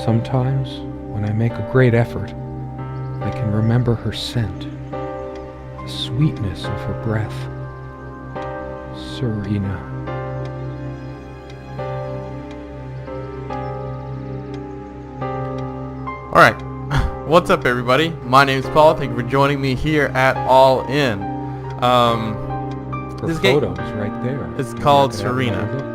Sometimes, when I make a great effort, I can remember her scent, the sweetness of her breath. Serena. Alright, what's up everybody? My name is Paul. Thank you for joining me here at All In. Her This photo's game right there. is called Check it out and have a Serena. look.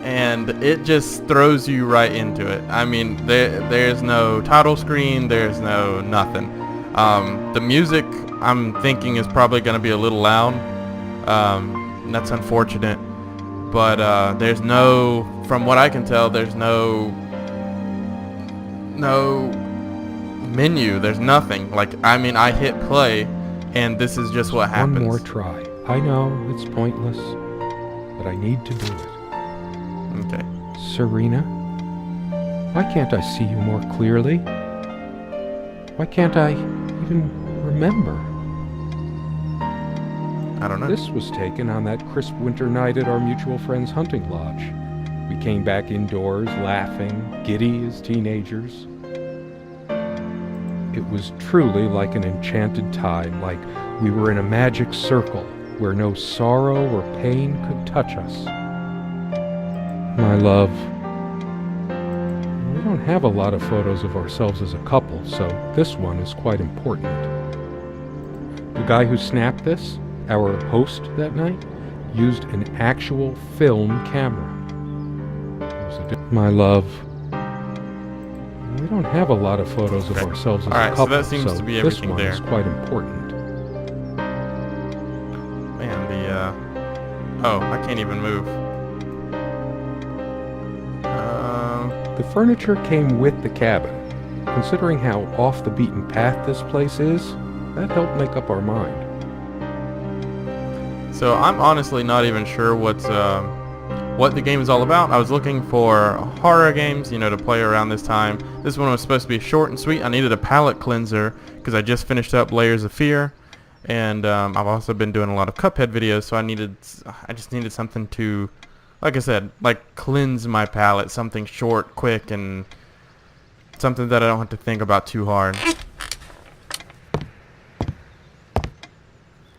And it just throws you right into it. I mean, there's no title screen, there's no nothing. The music, I'm thinking, is probably going to be a little loud. And that's unfortunate. But there's no, from what I can tell, there's no menu. There's nothing. Like, I mean, I hit play, and this is just what happens. One more try. I know it's pointless, but I need to do it. Okay. Serena, why can't I see you more clearly? Why can't I even remember? I don't know. This was taken on that crisp winter night at our mutual friend's hunting lodge. We came back indoors, laughing, giddy as teenagers. It was truly like an enchanted time, like we were in a magic circle where no sorrow or pain could touch us. My love, we don't have a lot of photos of ourselves as a couple, so this one is quite important. The guy who snapped this, our host that night, used an actual film camera. My love, we don't have a lot of photos of ourselves as Alright, a so couple, that seems to be this everything one there. is quite important. Man, oh, I can't even move. The furniture came with the cabin. Considering how off the beaten path this place is, that helped make up our mind. So I'm honestly not even sure what the game is all about. I was looking for horror games, to play around this time. This one was supposed to be short and sweet. I needed a palate cleanser because I just finished up Layers of Fear, and I've also been doing a lot of Cuphead videos. So I just needed something to, like I said, cleanse my palate. Something short, quick, and something that I don't have to think about too hard.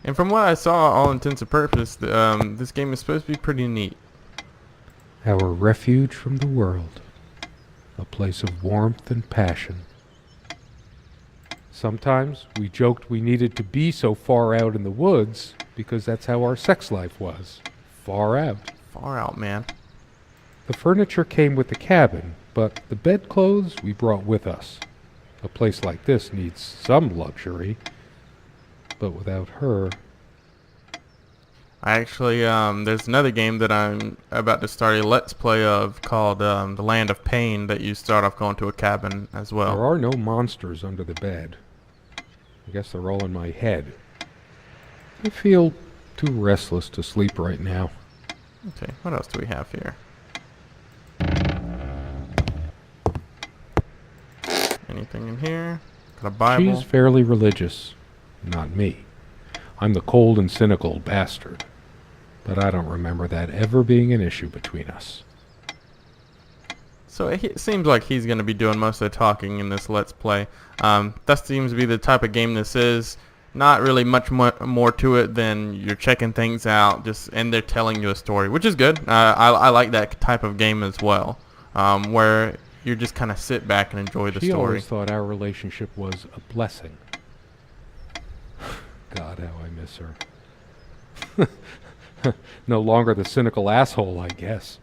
And from what I saw, all intents and purposes, this game is supposed to be pretty neat. Our refuge from the world. A place of warmth and passion. Sometimes we joked we needed to be so far out in the woods because that's how our sex life was. Far out. Far out, man. The furniture came with the cabin, but the bedclothes we brought with us. A place like this needs some luxury, but without her... I actually, there's another game that I'm about to start a Let's Play of called The Land of Pain that you start off going to a cabin as well. There are no monsters under the bed. I guess they're all in my head. I feel too restless to sleep right now. Okay, what else do we have here? Anything in here? Got a Bible. She's fairly religious. Not me. I'm the cold and cynical bastard. But I don't remember that ever being an issue between us. So it seems like he's going to be doing most of the talking in this Let's Play. That seems to be the type of game this is. Not really much more to it than you're checking things out, and they're telling you a story, which is good. I like that type of game as well, where you just kind of sit back and enjoy the She story. always thought our relationship was a blessing. God, how I miss her. No longer the cynical asshole, I guess.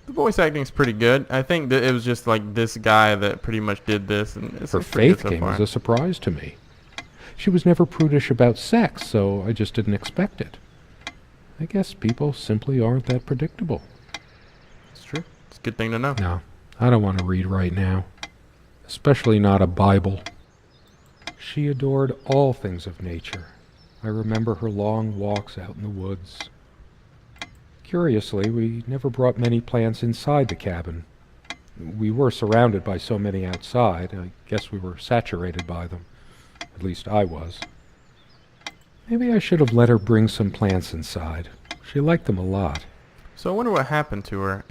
The voice acting is pretty good. I think that it was just like this guy that pretty much did this, and it's Her pretty good faith so came far. as a surprise to me. She was never prudish about sex, so I just didn't expect it. I guess people simply aren't that predictable. It's true. It's a good thing to know. No, I don't want to read right now. Especially not a Bible. She adored all things of nature. I remember her long walks out in the woods. Curiously, we never brought many plants inside the cabin. We were surrounded by so many outside, I guess we were saturated by them. At least I was. Maybe I should have let her bring some plants inside. She liked them a lot. So I wonder what happened to her.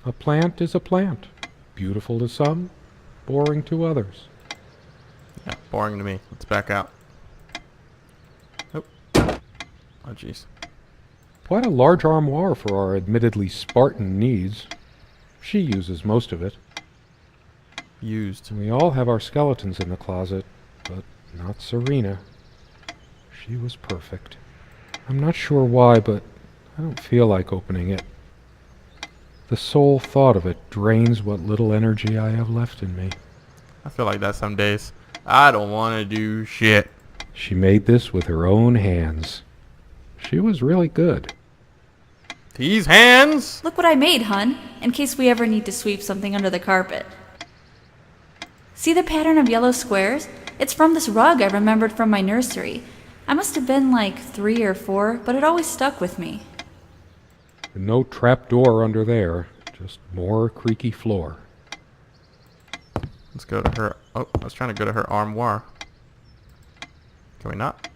A plant is a plant. Beautiful to some, boring to others. Yeah, boring to me. Let's back out. Oh. Oh, jeez. Quite a large armoire for our admittedly Spartan needs. She uses most of it. Used. We all have our skeletons in the closet, but not Serena. She was perfect. I'm not sure why, but I don't feel like opening it. The sole thought of it drains what little energy I have left in me. I feel like that some days. I don't want to do shit. She made this with her own hands. She was really good. These hands! Look what I made, hun, in case we ever need to sweep something under the carpet. See the pattern of yellow squares? It's from this rug I remembered from my nursery. I must have been like 3 or 4, but it always stuck with me. No trap door under there, just more creaky floor. Let's go to her. Oh, I was trying to go to her armoire. Can we not?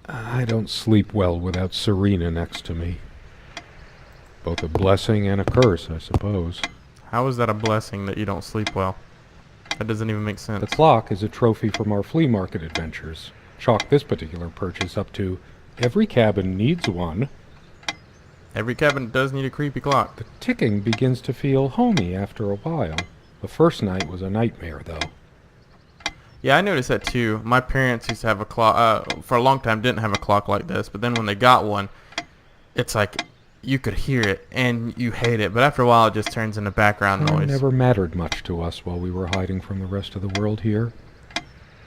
I don't sleep well without Serena next to me. Both a blessing and a curse, I suppose. How is that a blessing that you don't sleep well? That doesn't even make sense. The clock is a trophy from our flea market adventures. Chalk this particular purchase up to every cabin needs one. Every cabin does need a creepy clock. The ticking begins to feel homey after a while. The first night was a nightmare, though. Yeah, I noticed that too. My parents used to have a clock, for a long time didn't have a clock like this, but then when they got one, it's like you could hear it and you hate it, but after a while it just turns into background Time noise. never mattered much to us while we were hiding from the rest of the world here.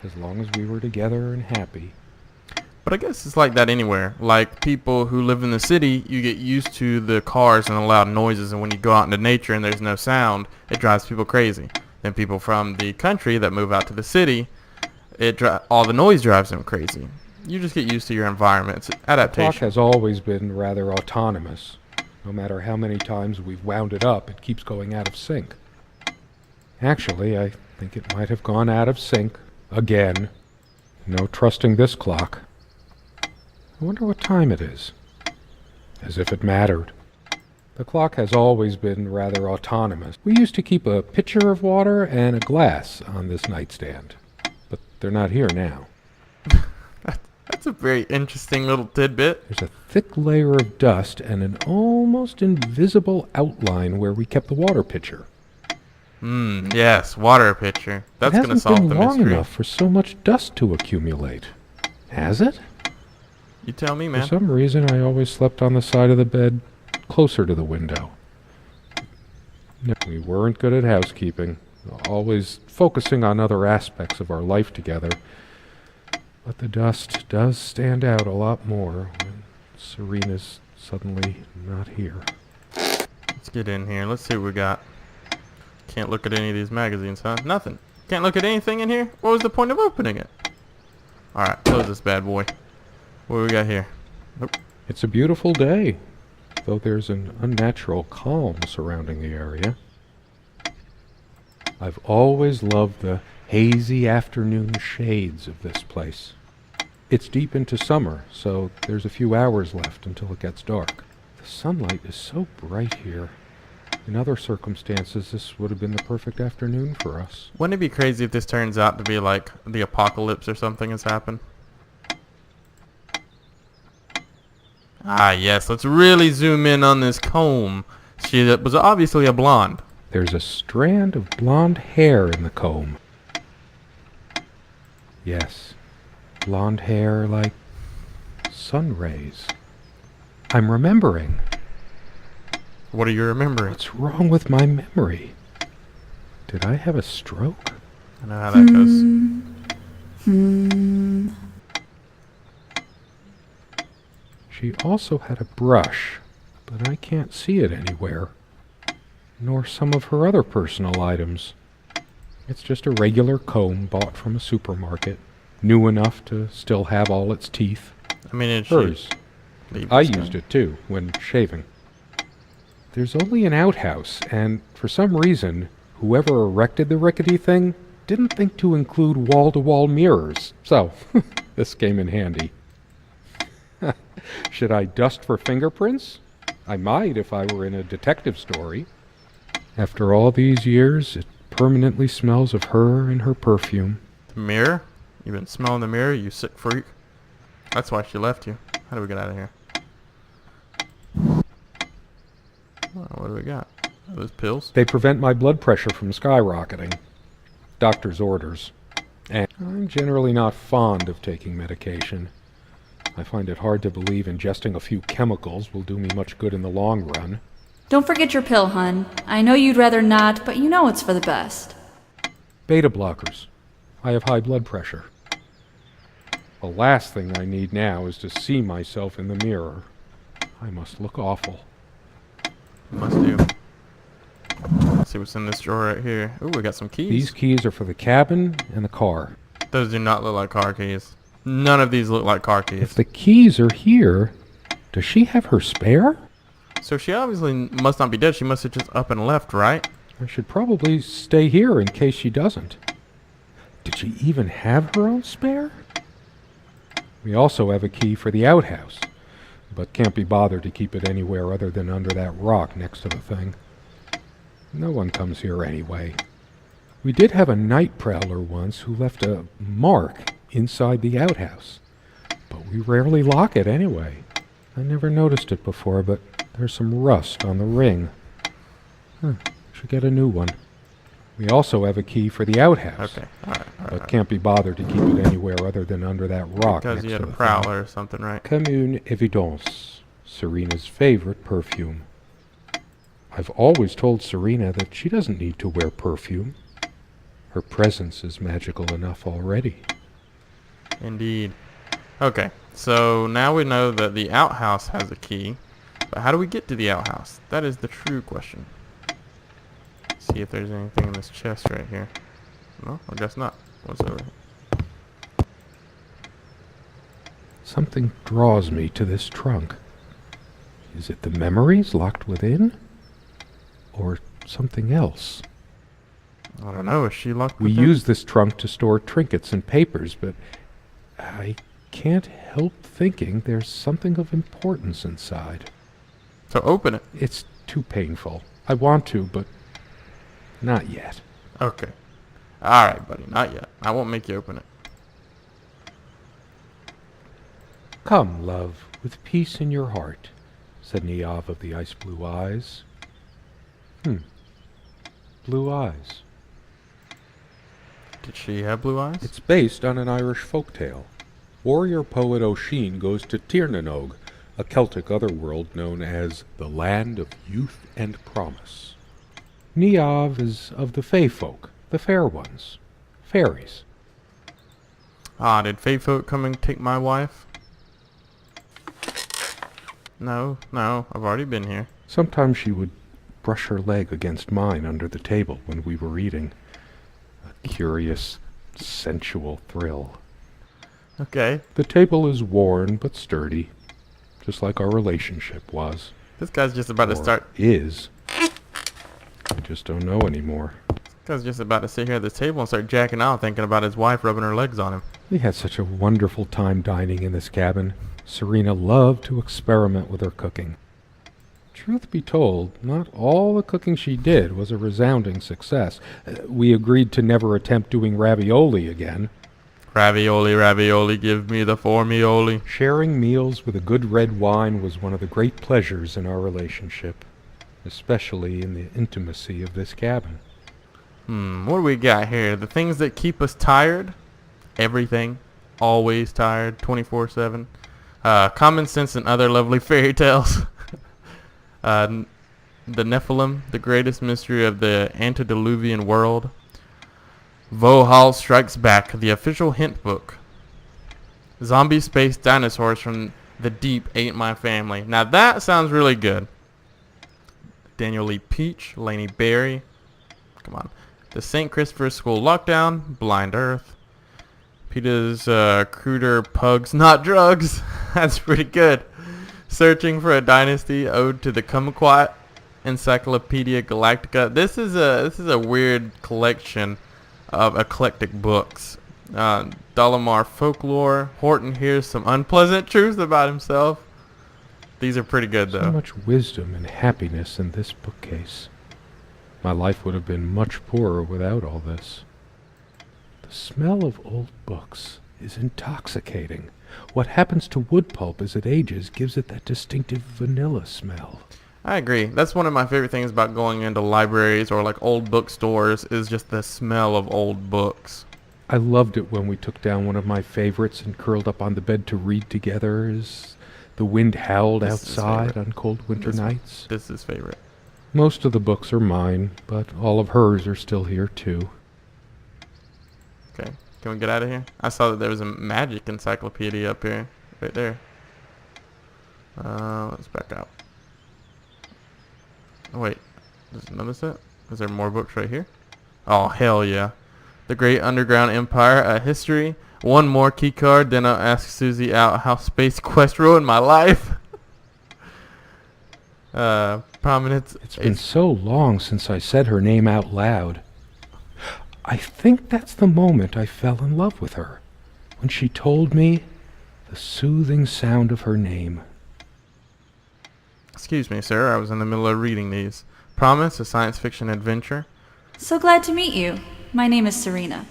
As long as we were together and happy. But I guess it's like that anywhere. Like people who live in the city, you get used to the cars and the loud noises, and when you go out into nature and there's no sound, it drives people crazy. Then people from the country that move out to the city, all the noise drives them crazy. You just get used to your environment. It's The clock adaptation. has always been rather autonomous. No matter how many times we've wound it up, it keeps going out of sync. Actually, I think it might have gone out of sync again. No trusting this clock. I wonder what time it is. As if it mattered. The clock has always been rather autonomous. We used to keep a pitcher of water and a glass on this nightstand. But they're not here now. That's a very interesting little tidbit. There's a thick layer of dust and an almost invisible outline where we kept the water pitcher. Yes, water pitcher. That's It going to hasn't solve been the long mystery. enough for so much dust to accumulate. Has it? You tell me, For man. some reason, I always slept on the side of the bed closer to the window. No, we weren't good at housekeeping, always focusing on other aspects of our life together. But the dust does stand out a lot more when Serena's suddenly not here. Let's get in here. Let's see what we got. Can't look at any of these magazines, huh? Nothing. Can't look at anything in here? What was the point of opening it? Alright, close this bad boy. What do we got here? Nope. It's a beautiful day, though there's an unnatural calm surrounding the area. I've always loved the hazy afternoon shades of this place. It's deep into summer, so there's a few hours left until it gets dark. The sunlight is so bright here. In other circumstances, this would have been the perfect afternoon for us. Wouldn't it be crazy if this turns out to be like the apocalypse or something has happened? Ah, yes. Let's really zoom in on this comb. She was obviously a blonde. There's a strand of blonde hair in the comb. Yes, blonde hair like sun rays. I'm remembering. What are you remembering? What's wrong with my memory? Did I have a stroke? I know how that goes. She also had a brush, but I can't see it anywhere. Nor some of her other personal items. It's just a regular comb bought from a supermarket, new enough to still have all its teeth. I mean, it's Hers. I used it too, when shaving. There's only an outhouse, and for some reason, whoever erected the rickety thing didn't think to include wall-to-wall mirrors, so this came in handy. Should I dust for fingerprints? I might if I were in a detective story. After all these years, it permanently smells of her and her perfume. The mirror? You've been smelling the mirror, you sick freak. That's why she left you. How do we get out of here? Oh, what do we got? Are those pills? They prevent my blood pressure from skyrocketing. Doctor's orders. And I'm generally not fond of taking medication. I find it hard to believe ingesting a few chemicals will do me much good in the long run. Don't forget your pill, hun. I know you'd rather not, but you know it's for the best. Beta blockers. I have high blood pressure. The last thing I need now is to see myself in the mirror. I must look awful. Must do. Let's see what's in this drawer right here. Ooh, we got some keys. These keys are for the cabin and the car. Those do not look like car keys. None of these look like car keys. If the keys are here, does she have her spare? So she obviously must not be dead. She must have just up and left, right? I should probably stay here in case she doesn't. Did she even have her own spare? We also have a key for the outhouse, but can't be bothered to keep it anywhere other than under that rock next to the thing. No one comes here anyway. We did have a night prowler once who left a mark inside the outhouse, but we rarely lock it anyway. I never noticed it before, but there's some rust on the ring. Should get a new one. We also have a key for the outhouse. Okay, alright. But can't be bothered to keep it anywhere other than under that rock Because next you had to a the prowler or something, right? thing. Comme une évidence. Serena's favorite perfume. I've always told Serena that she doesn't need to wear perfume. Her presence is magical enough already. Indeed. Okay, so now we know that the outhouse has a key. But how do we get to the outhouse? That is the true question. See if there's anything in this chest right here. No, I guess not. What's over here? Something draws me to this trunk. Is it the memories locked within? Or something else? I don't know. Is she locked We within? use this trunk to store trinkets and papers, but I can't help thinking there's something of importance inside. So open it. It's too painful. I want to, but not yet. Okay. Alright, buddy. Not yet. I won't make you open it. Come, love, with peace in your heart, said Niamh of the ice blue eyes. Blue eyes. Did she have blue eyes? It's based on an Irish folktale. Warrior poet O'Sheen goes to Tirnanog, a Celtic otherworld known as the Land of Youth and Promise. Niamh is of the Fey folk, the fair ones, fairies. Ah, did Fae folk come and take my wife? No, I've already been here. Sometimes she would brush her leg against mine under the table when we were eating. A curious, sensual thrill. Okay. The table is worn but sturdy, just like our relationship was. This guy's just about to Or start. is. I just don't know anymore. This guy's just about to sit here at this table and start jacking out, thinking about his wife rubbing her legs on him. We had such a wonderful time dining in this cabin. Serena loved to experiment with her cooking. Truth be told, not all the cooking she did was a resounding success. We agreed to never attempt doing ravioli again. Ravioli, ravioli, give me the formioli. Sharing meals with a good red wine was one of the great pleasures in our relationship, especially in the intimacy of this cabin. What do we got here? The things that keep us tired. Everything. Always tired. 24/7. Common sense and other lovely fairy tales. The Nephilim, the greatest mystery of the antediluvian world. Vohal Strikes Back, the official hint book. Zombie space dinosaurs from the deep ate my family. Now that sounds really good. Daniel Lee Peach, Laney Berry. Come on. The St. Christopher's School Lockdown, Blind Earth. Peter's Cruder Pugs Not Drugs. That's pretty good. Searching for a Dynasty, Ode to the Kumquat, Encyclopedia Galactica. This is a weird collection of eclectic books. Dalamar Folklore. Horton hears some unpleasant truths about himself. These are pretty good, So though. much wisdom and happiness in this bookcase. My life would have been much poorer without all this. The smell of old books is intoxicating. What happens to wood pulp as it ages gives it that distinctive vanilla smell. I agree. That's one of my favorite things about going into libraries or like old bookstores is just the smell of old books. I loved it when we took down one of my favorites and curled up on the bed to read together as the wind howled This is outside favorite. on cold winter This one. nights. This is favorite. Most of the books are mine, but all of hers are still here too. Okay. Can we get out of here? I saw that there was a magic encyclopedia up here. Right there. Let's back out. Oh, wait. There's another set? Is there more books right here? Oh, hell yeah. The Great Underground Empire, a history. One more key card, then I'll ask Susie out how Space Quest ruined my life. Prominence. It's been so long since I said her name out loud. I think that's the moment I fell in love with her, when she told me the soothing sound of her name. Excuse me, sir. I was in the middle of reading these. Promise, a science fiction adventure. So glad to meet you. My name is Serena.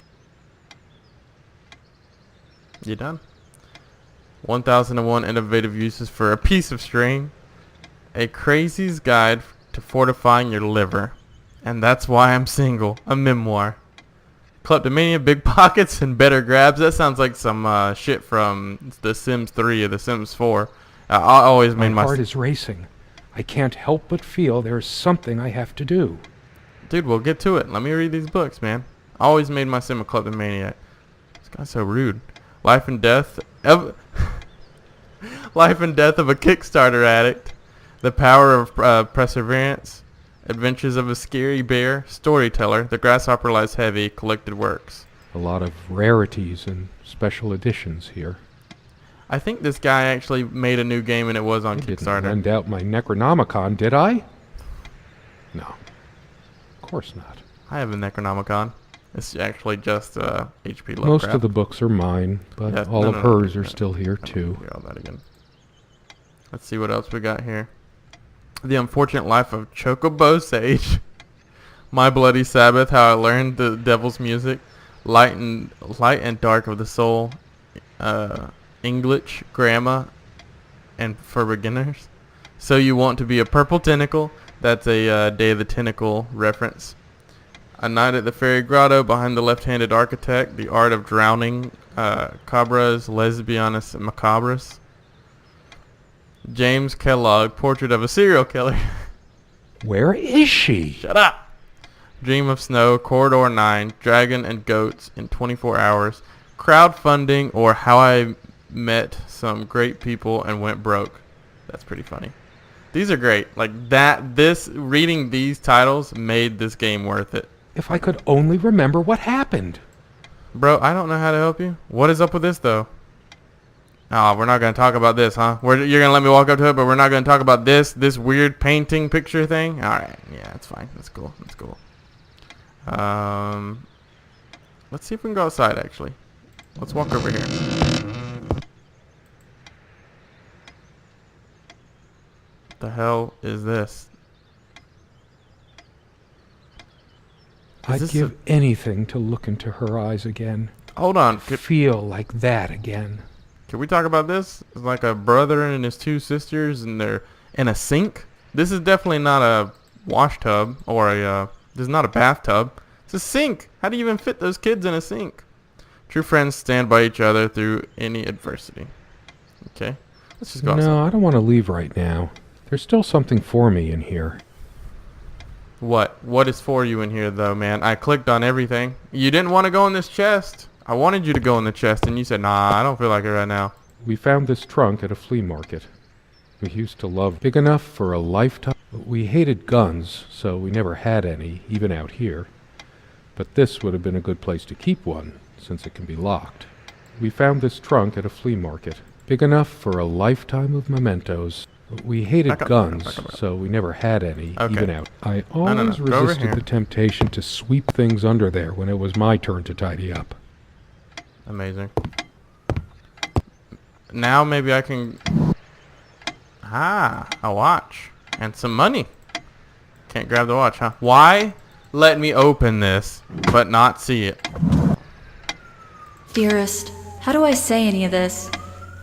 You done? 1001 innovative uses for a piece of string. A crazy's guide to fortifying your liver. And that's why I'm single. A memoir. Kleptomania, big pockets, and better grabs. That sounds like some shit from The Sims 3 or The Sims 4. I always made My heart is racing. I can't help but feel there's something I have to do. Dude, we'll get to it. Let me read these books, man. I always made my sim a kleptomaniac. This guy's so rude. Life and Death of Life and Death of a Kickstarter Addict. The Power of Perseverance. Adventures of a Scary Bear. Storyteller. The Grasshopper Lies Heavy. Collected Works. A lot of rarities and special editions here. I think this guy actually made a new game and it was on I didn't Kickstarter. lend out my Necronomicon, did I? No. Of course not. I have a Necronomicon. It's actually just HP Lovecraft. Most of the books are mine, but Yeah, all no, of no, no, hers no, are no. still here I don't too. wanna hear all that again. Let's see what else we got here. The Unfortunate Life of Chocobo Sage. My Bloody Sabbath, How I Learned the Devil's Music. Light and Dark of the Soul. English, Grammar, and for Beginners. So You Want to Be a Purple Tentacle. That's a Day of the Tentacle reference. A Night at the Fairy Grotto, Behind the Left-Handed Architect. The Art of Drowning. Cabras, Lesbianas, Macabras. James Kellogg, Portrait of a Serial Killer. Where is she? Shut up! Dream of Snow, Corridor 9, Dragon and Goats in 24 Hours, Crowdfunding, or How I Met Some Great People and Went Broke. That's pretty funny. These are great. Like reading these titles made this game worth it. If I could only remember what happened. Bro, I don't know how to help you. What is up with this, though? Oh, we're not going to talk about this, huh? You're going to let me walk up to it, but we're not going to talk about this weird painting picture thing? All right. Yeah, that's fine. That's cool. That's cool. Let's see if we can go outside, actually. Let's walk over here. What the hell is this? I'd this give anything to look into her eyes again. Hold on. Feel like that again. Can we talk about this? It's like a brother and his two sisters, and they're in a sink. This is definitely not a wash tub or this is not a bathtub. It's a sink. How do you even fit those kids in a sink? True friends stand by each other through any adversity. Okay, let's just go outside. No, I don't want to leave right now. There's still something for me in here. What? What is for you in here, though, man? I clicked on everything. You didn't want to go in this chest. I wanted you to go in the chest, and you said, nah, I don't feel like it right now. We found this trunk at a flea market. We used to love big enough for a lifetime. We hated guns, so we never had any, even out here. But this would have been a good place to keep one, since it can be locked. We found this trunk at a flea market. Big enough for a lifetime of mementos. We hated Back up, guns, back up. so we never had any, Okay. even out. I no. always Go over resisted here. the temptation to sweep things under there when it was my turn to tidy up. Amazing. Now maybe I can... Aha, a watch. And some money. Can't grab the watch, huh? Why let me open this, but not see it? Dearest, how do I say any of this?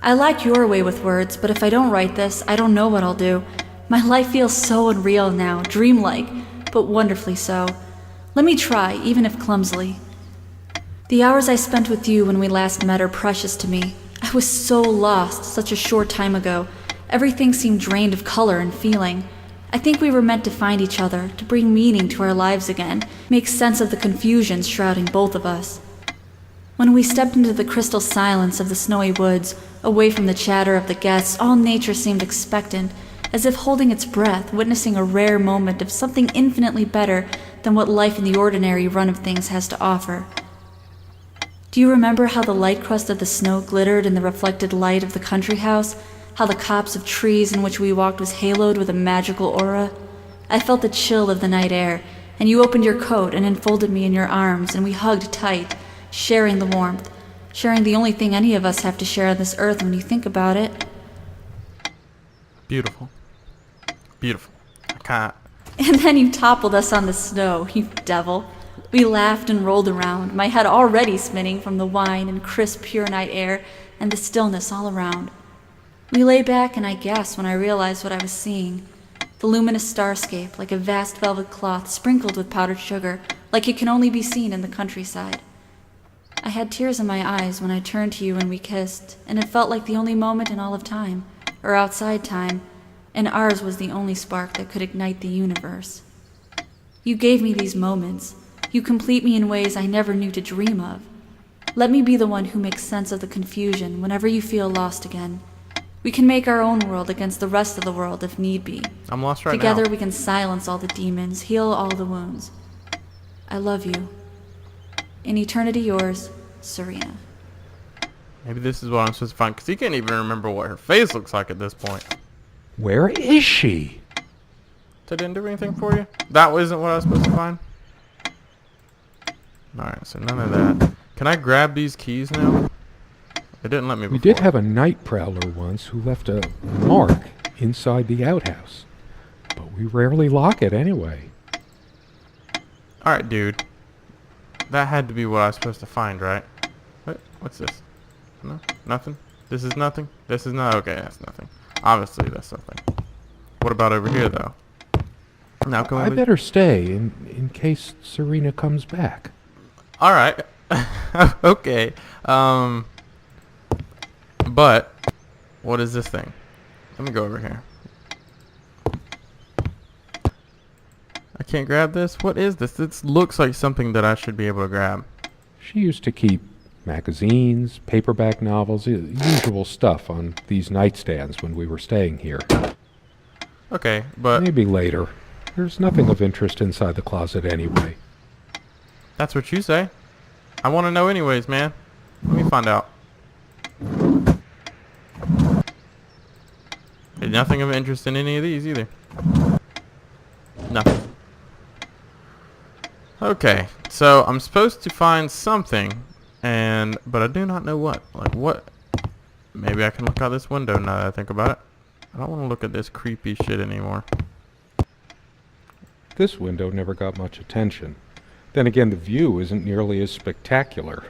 I like your way with words, but if I don't write this, I don't know what I'll do. My life feels so unreal now, dreamlike, but wonderfully so. Let me try, even if clumsily. The hours I spent with you when we last met are precious to me. I was so lost such a short time ago. Everything seemed drained of color and feeling. I think we were meant to find each other, to bring meaning to our lives again, make sense of the confusion shrouding both of us. When we stepped into the crystal silence of the snowy woods, away from the chatter of the guests, all nature seemed expectant, as if holding its breath, witnessing a rare moment of something infinitely better than what life in the ordinary run of things has to offer. Do you remember how the light crust of the snow glittered in the reflected light of the country house? How the copse of trees in which we walked was haloed with a magical aura? I felt the chill of the night air, and you opened your coat and enfolded me in your arms, and we hugged tight, sharing the warmth, sharing the only thing any of us have to share on this earth when you think about it. Beautiful. Beautiful. I can't. And then you toppled us on the snow, you devil. We laughed and rolled around, my head already spinning from the wine and crisp, pure night air and the stillness all around. We lay back and I gasped when I realized what I was seeing. The luminous starscape, like a vast velvet cloth sprinkled with powdered sugar, like it can only be seen in the countryside. I had tears in my eyes when I turned to you and we kissed, and it felt like the only moment in all of time, or outside time, and ours was the only spark that could ignite the universe. You gave me these moments. You complete me in ways I never knew to dream of. Let me be the one who makes sense of the confusion whenever you feel lost again. We can make our own world against the rest of the world if need be. I'm lost right now. Together we can silence all the demons, heal all the wounds. I love you. In eternity yours, Serena. Maybe this is what I'm supposed to find, because he can't even remember what her face looks like at this point. Where is she? So I didn't do anything for you? That wasn't what I was supposed to find? Alright, so none of that. Can I grab these keys now? It didn't let me before. We did have a night prowler once who left a mark inside the outhouse, but we rarely lock it anyway. Alright, dude. That had to be what I was supposed to find, right? What's this? No? Nothing? This is nothing? This is not? Okay, that's nothing. Obviously, that's something. What about over here, though? Now can we I better stay in case Serena comes back. Alright. Okay. But, what is this thing? Let me go over here. I can't grab this? What is this? This looks like something that I should be able to grab. She used to keep magazines, paperback novels, usual stuff on these nightstands when we were staying here. Okay, but Maybe later. There's nothing of interest inside the closet anyway. that's what you say. I want to know anyways, man. Let me find out. There's nothing of interest in any of these either. Nothing. Okay, so I'm supposed to find something, but I do not know what. Like what? Maybe I can look out this window now that I think about it. I don't want to look at this creepy shit anymore. This window never got much attention. Then again, the view isn't nearly as spectacular.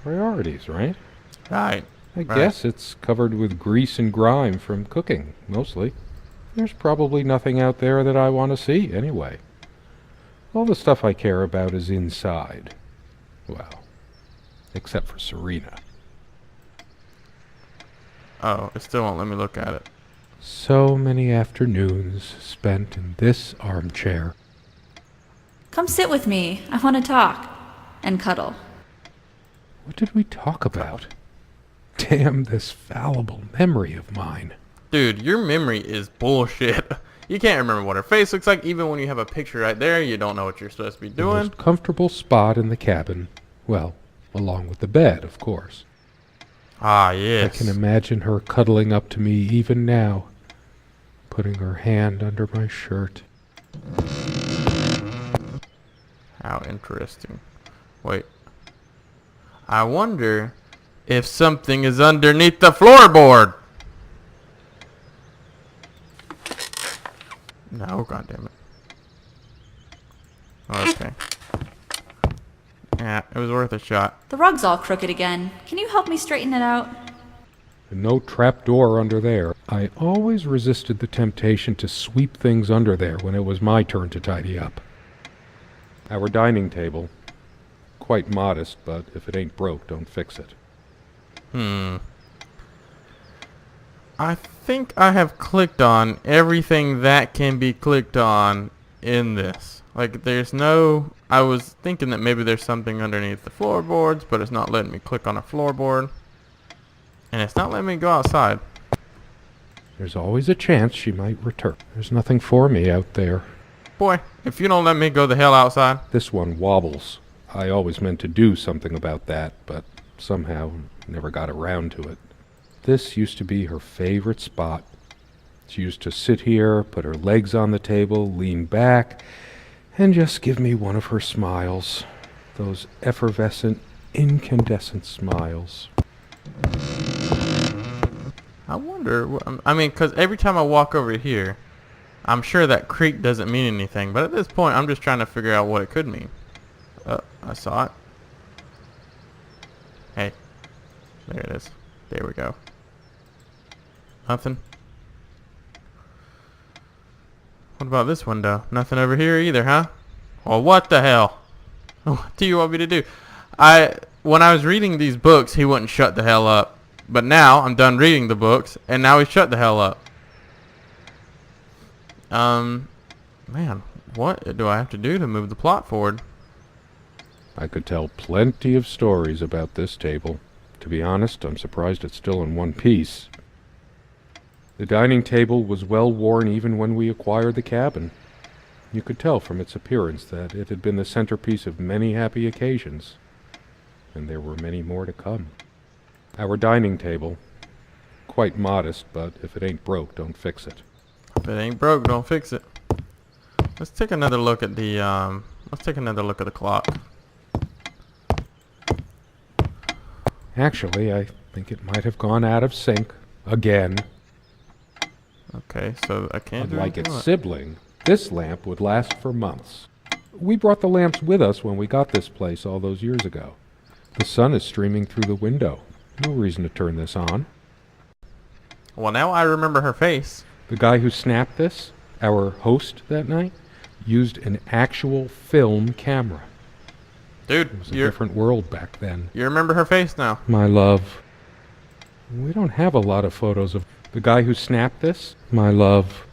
Priorities, right? Right. I guess it's covered with grease and grime from cooking, mostly. There's probably nothing out there that I want to see, anyway. All the stuff I care about is inside. Well, except for Serena. Oh, it still won't let me look at it. So many afternoons spent in this armchair. Come sit with me. I want to talk. And cuddle. What did we talk about? Damn this fallible memory of mine. Dude, your memory is bullshit. You can't remember what her face looks like. Even when you have a picture right there, you don't know what you're supposed to be The doing. most comfortable spot in the cabin. Well, along with the bed, of course. Ah, yes. I can imagine her cuddling up to me even now, putting her hand under my shirt. How interesting. Wait. I wonder if something is underneath the floorboard. No, goddammit. Okay. Yeah, it was worth a shot. The rug's all crooked again. Can you help me straighten it out? And no trap door under there. I always resisted the temptation to sweep things under there when it was my turn to tidy up. Our dining table. Quite modest, but if it ain't broke, don't fix it. I think I have clicked on everything that can be clicked on in this. Like, there's no... I was thinking that maybe there's something underneath the floorboards, but it's not letting me click on a floorboard. And it's not letting me go outside. There's always a chance she might return. There's nothing for me out there. Boy, if you don't let me go the hell outside. This one wobbles. I always meant to do something about that, but somehow never got around to it. This used to be her favorite spot. She used to sit here, put her legs on the table, lean back, and just give me one of her smiles. Those effervescent, incandescent smiles. I wonder... I mean, because every time I walk over here, I'm sure that creak doesn't mean anything. But at this point, I'm just trying to figure out what it could mean. Oh, I saw it. Hey. There it is. There we go. Nothing. What about this window? Nothing over here either, huh? Well, what the hell? What do you want me to do? When I was reading these books, he wouldn't shut the hell up. But now, I'm done reading the books, and now he shut the hell up. Man, what do I have to do to move the plot forward? I could tell plenty of stories about this table. To be honest, I'm surprised it's still in one piece. The dining table was well worn even when we acquired the cabin. You could tell from its appearance that it had been the centerpiece of many happy occasions, and there were many more to come. Our dining table, quite modest, but if it ain't broke, don't fix it. If it ain't broke, don't fix it. Let's take another look at the clock. Actually, I think it might have gone out of sync again. Okay, so I can't do Unlike anything its with it. sibling, this lamp would last for months. We brought the lamps with us when we got this place all those years ago. The sun is streaming through the window. No reason to turn this on. Well, now I remember her face. The guy who snapped this, our host that night, used an actual film camera. Dude, It was a different world back then. you remember her face now. My love. We don't have a lot of photos of the guy who snapped this. My love.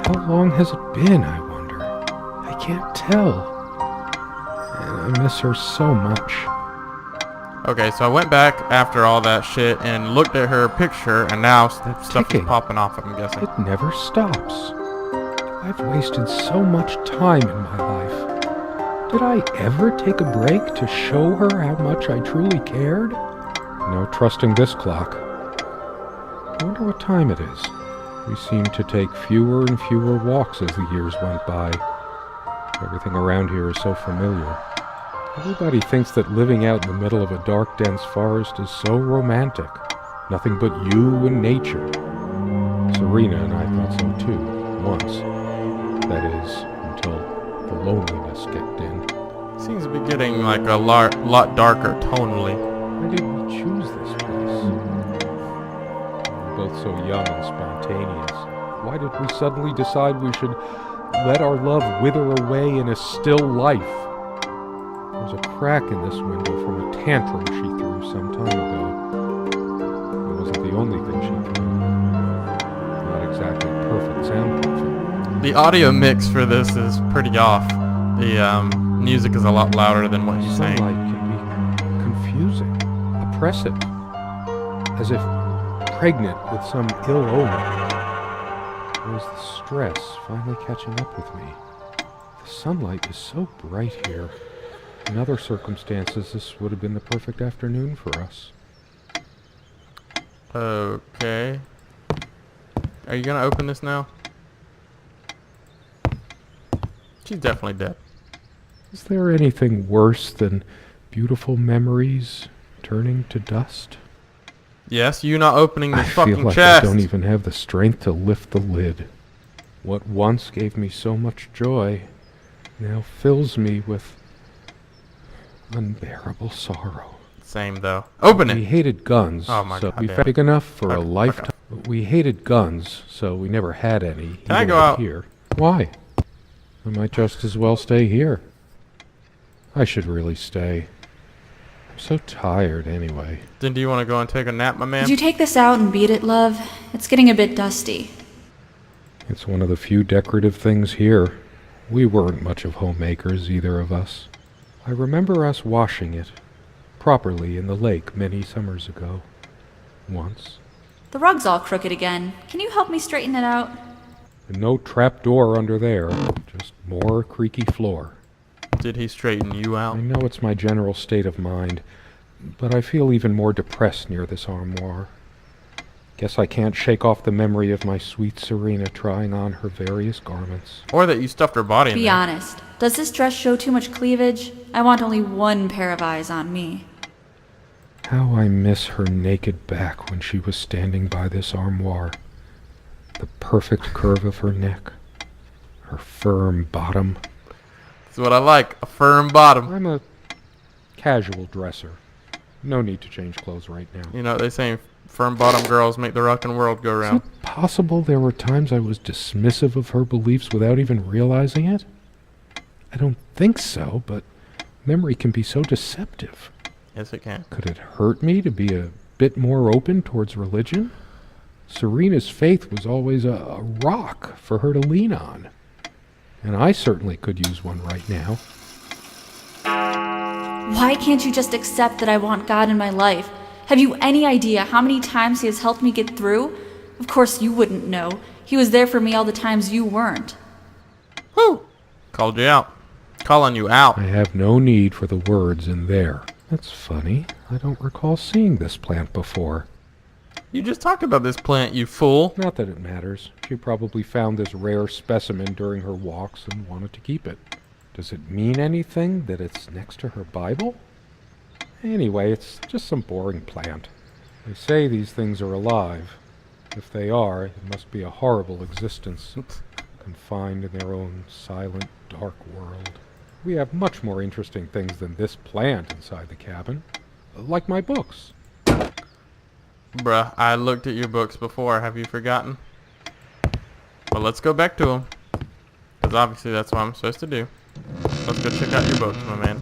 How long has it been, I wonder? I can't tell. And I miss her so much. Okay, so I went back after all that shit and looked at her picture, and now That stuff is ticking. popping off, I'm guessing. It never stops. I've wasted so much time in my life. Did I ever take a break to show her how much I truly cared? No trusting this clock. I wonder what time it is. We seemed to take fewer and fewer walks as the years went by. Everything around here is so familiar. Everybody thinks that living out in the middle of a dark, dense forest is so romantic. Nothing but you and nature. Serena and I thought so too, once. That is, until the loneliness kicked in. Seems to be getting like a lot darker tonally. Why did we choose this place? We were both so young and spontaneous. Why did we suddenly decide we should let our love wither away in a still life? There's a crack in this window from a tantrum she threw some time ago. It wasn't the only thing she threw. Not exactly perfect soundproofing. The audio mix for this is pretty off. The music is a lot louder than what he's saying. Sunlight can be confusing, oppressive, as if pregnant with some ill omen. Or is the stress finally catching up with me? The sunlight is so bright here. In other circumstances, this would have been the perfect afternoon for us. Okay. Are you gonna open this now? She's definitely dead. Is there anything worse than beautiful memories turning to dust? Yes, you not opening this I feel fucking like chest. I don't even have the strength to lift the lid. What once gave me so much joy now fills me with unbearable sorrow. Same though. Open We it. hated guns, Oh my so God, we damn. felt big enough for a Okay, lifetime. We hated guns, so we never had any. Can I even go out? Here. Why? I might just as well stay here. I should really stay. I'm so tired anyway. Then do you want to go and take a nap, my man? Did you take this out and beat it, love? It's getting a bit dusty. It's one of the few decorative things here. We weren't much of homemakers, either of us. I remember us washing it properly in the lake many summers ago. Once. The rug's all crooked again. Can you help me straighten it out? And no trap door under there, just more creaky floor. Did he straighten you out? I know it's my general state of mind, but I feel even more depressed near this armoire. Guess I can't shake off the memory of my sweet Serena trying on her various garments. Or that you stuffed her body in Be there. honest. Does this dress show too much cleavage? I want only one pair of eyes on me. How I miss her naked back when she was standing by this armoire. The perfect curve of her neck. Her firm bottom. That's what I like. A firm bottom. I'm a casual dresser. No need to change clothes right now. You know, they say firm bottom girls make the rockin' world go Is round. it possible there were times I was dismissive of her beliefs without even realizing it? I don't think so, but memory can be so deceptive. Yes, it can. Could it hurt me to be a bit more open towards religion? Serena's faith was always a rock for her to lean on. And I certainly could use one right now. Why can't you just accept that I want God in my life? Have you any idea how many times He has helped me get through? Of course you wouldn't know. He was there for me all the times you weren't. Whew! Called you out. Calling you out. I have no need for the words in there. That's funny. I don't recall seeing this plant before. You just talked about this plant, you fool. Not that it matters. She probably found this rare specimen during her walks and wanted to keep it. Does it mean anything that it's next to her Bible? Anyway, it's just some boring plant. They say these things are alive. If they are, it must be a horrible existence, confined in their own silent, dark world. We have much more interesting things than this plant inside the cabin. Like my books. Bruh, I looked at your books before. Have you forgotten? Well, let's go back to them. Because obviously that's what I'm supposed to do. Let's go check out your books, my man.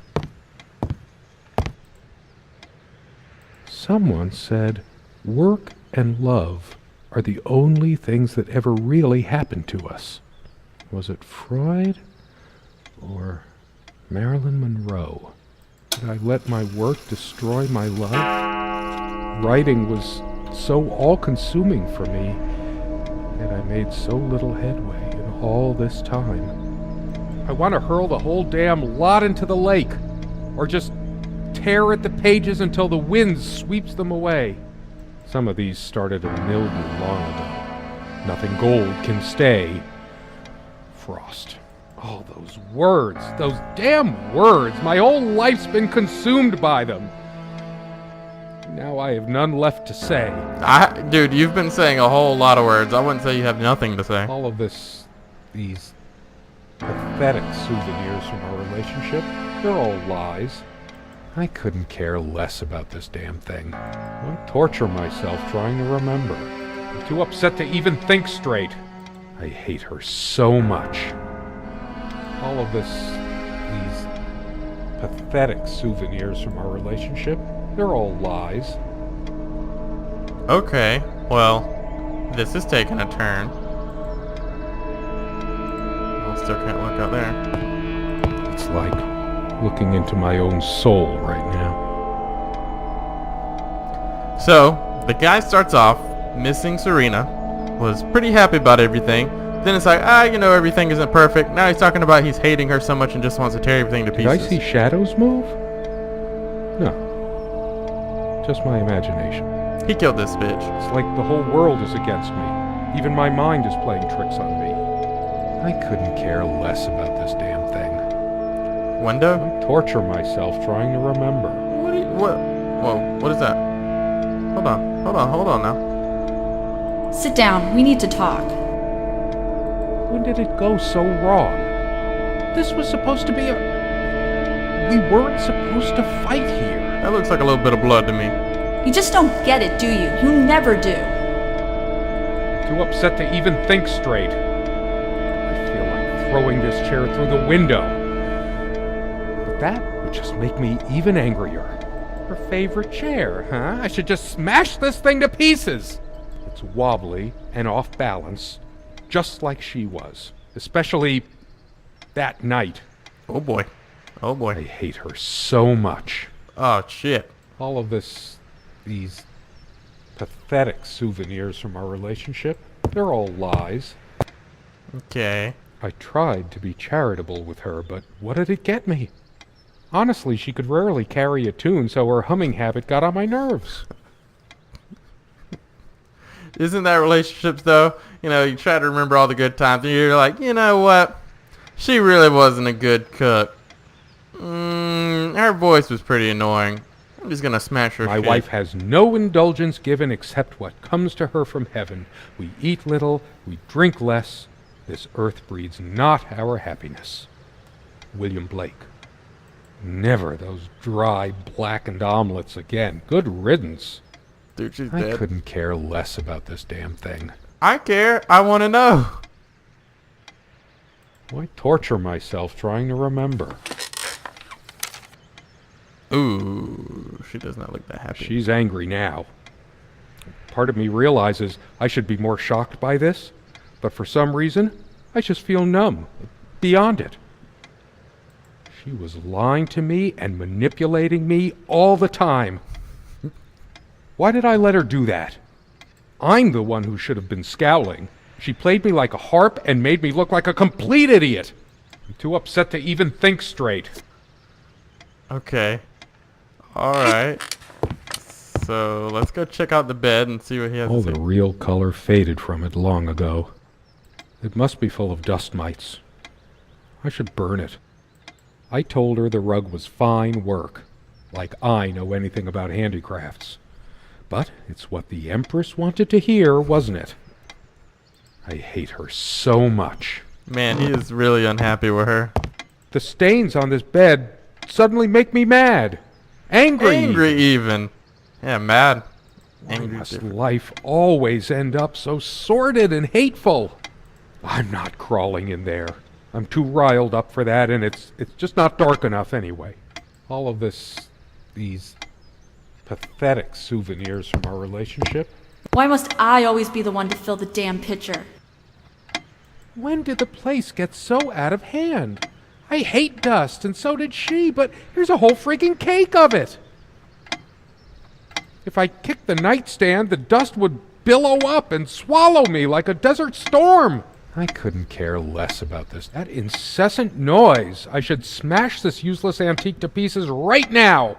Someone said, work and love are the only things that ever really happened to us. Was it Freud or Marilyn Monroe? Did I let my work destroy my love? Writing was so all-consuming for me, yet I made so little headway in all this time. I want to hurl the whole damn lot into the lake, or just tear at the pages until the wind sweeps them away. Some of these started a mildew long ago. Nothing gold can stay. Frost. All those words, those damn words. My whole life's been consumed by them. Now I have none left to say. Dude, you've been saying a whole lot of words. I wouldn't say you have nothing to say. All of these pathetic souvenirs from our relationship, they're all lies. I couldn't care less about this damn thing. Why torture myself trying to remember? I'm too upset to even think straight. I hate her so much. All of these pathetic souvenirs from our relationship, they're all lies. Okay, well, this is taking a turn. I still can't look out there. It's like looking into my own soul right now. So, the guy starts off missing Serena, was pretty happy about everything. Then it's like, everything isn't perfect. Now he's talking about he's hating her so much and just wants to tear everything to Did I pieces. see shadows move? No. Just my imagination. He killed this bitch. It's like the whole world is against me. Even my mind is playing tricks on me. I couldn't care less about this damn thing. Window? I torture myself trying to remember. What? Whoa, what is that? Hold on now. Sit down. We need to talk. When did it go so wrong? This was supposed to be We weren't supposed to fight here. That looks like a little bit of blood to me. You just don't get it, do you? You never do. Too upset to even think straight. I feel like throwing this chair through the window. But that would just make me even angrier. Her favorite chair, huh? I should just smash this thing to pieces. It's wobbly and off balance, just like she was. Especially that night. Oh boy. Oh I boy. hate her so much. Oh shit. All of these pathetic souvenirs from our relationship, they're all lies. Okay. I tried to be charitable with her, but what did it get me? Honestly, she could rarely carry a tune, so her humming habit got on my nerves. Isn't that relationships though? You know, you try to remember all the good times and you're like, you know what? She really wasn't a good cook. Her voice was pretty annoying. I'm just gonna smash her My shit. wife has no indulgence given except what comes to her from heaven. We eat little, we drink less. This earth breeds not our happiness. William Blake. Never those dry, blackened omelets again. Good riddance. Dude, she's I dead. couldn't care less about this damn thing. I care. I want to know. Why torture myself trying to remember? Ooh, she does not look that happy. She's angry now. Part of me realizes I should be more shocked by this, but for some reason, I just feel numb, beyond it. She was lying to me and manipulating me all the time. Why did I let her do that? I'm the one who should have been scowling. She played me like a harp and made me look like a complete idiot. I'm too upset to even think straight. Okay. Alright. So, let's go check out the bed and see what he has All to the say. real color faded from it long ago. It must be full of dust mites. I should burn it. I told her the rug was fine work, like I know anything about handicrafts. But it's what the Empress wanted to hear, wasn't it? I hate her so much. Man, he is really unhappy with her. The stains on this bed suddenly make me mad. Angry. Angry even. Yeah, mad. Why Angry. must life always end up so sordid and hateful? I'm not crawling in there. I'm too riled up for that, and it's just not dark enough anyway. All of these pathetic souvenirs from our relationship. Why must I always be the one to fill the damn pitcher? When did the place get so out of hand? I hate dust, and so did she, but here's a whole freaking cake of it. If I kicked the nightstand, the dust would billow up and swallow me like a desert storm. I couldn't care less about this. That incessant noise. I should smash this useless antique to pieces right now.